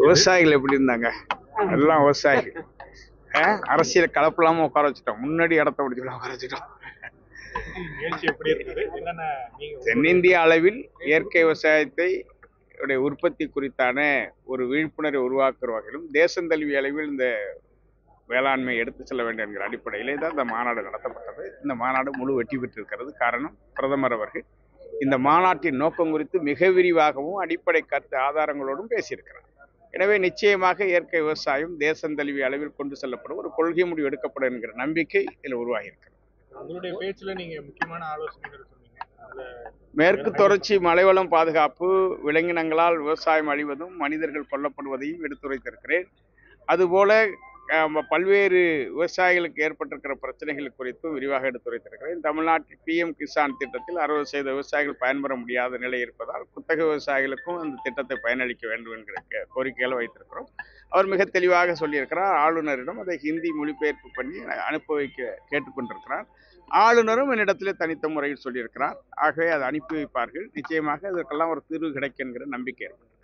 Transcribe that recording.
விவசாயிகள் எப்படி இருந்தாங்க? எல்லாம் விவசாயிகள். அரசியல் கலப்பில்லாம உட்கார வச்சுட்டோம். முன்னாடி இடத்த பிடிச்சலாம் உட்கார வச்சுட்டோம். தென்னிந்திய அளவில் இயற்கை விவசாயத்தை உற்பத்தி குறித்தான ஒரு விழிப்புணர்வை உருவாக்குற வகையிலும் தேசம் தழுவிய அளவில் இந்த வேளாண்மை எடுத்து செல்ல வேண்டும் என்கிற அடிப்படையிலே தான் இந்த மாநாடு நடத்தப்பட்டது. இந்த மாநாடு முழு வெற்றி பெற்றிருக்கிறது. காரணம், பிரதமர் அவர்கள் இந்த மாநாட்டின் நோக்கம் குறித்து மிக விரிவாகவும் அடிப்படை கருத்து ஆதாரங்களோடும் பேசியிருக்கிறார். எனவே நிச்சயமாக இயற்கை விவசாயம் தேசம் தழுவிய அளவில் கொண்டு செல்லப்படும் ஒரு கொள்கை முடிவு எடுக்கப்படும் என்கிற நம்பிக்கை இதில் உருவாகி இருக்கிறது. உங்களுடைய பேச்சுல நீங்க முக்கியமான ஆலோசனைகள் சொன்னீங்க. மேற்கு தொடர்ச்சி மலைவளம் பாதுகாப்பு, விலங்கினங்களால் விவசாயம் அழிவதும் மனிதர்கள் கொல்லப்படுவதையும் எடுத்துரைத்திருக்கிறேன். அதுபோல பல்வேறு விவசாயிகளுக்கு ஏற்பட்டிருக்கிற பிரச்சனைகள் குறித்து விரிவாக எடுத்துரைத்திருக்கிறேன். தமிழ்நாட்டில் PM கிசான் திட்டத்தில் 60% விவசாயிகள் பயன்பெற முடியாத நிலை இருப்பதால் குத்தக விவசாயிகளுக்கும் அந்த திட்டத்தை பயனளிக்க வேண்டும் என்கிற கோரிக்கைகளை வைத்திருக்கிறோம். அவர் மிக தெளிவாக சொல்லியிருக்கிறார். ஆளுநரிடம் அதை ஹிந்தி மொழிபெயர்ப்பு பண்ணி அனுப்ப வைக்க கேட்டுக்கொண்டிருக்கிறார். ஆளுநரும் என்னிடத்திலே தனித்த முறையில் சொல்லியிருக்கிறார். ஆகவே அதை அனுப்பி வைப்பார்கள். நிச்சயமாக இதற்கெல்லாம் ஒரு தீர்வு கிடைக்கும் என்கிற நம்பிக்கை இருக்கு.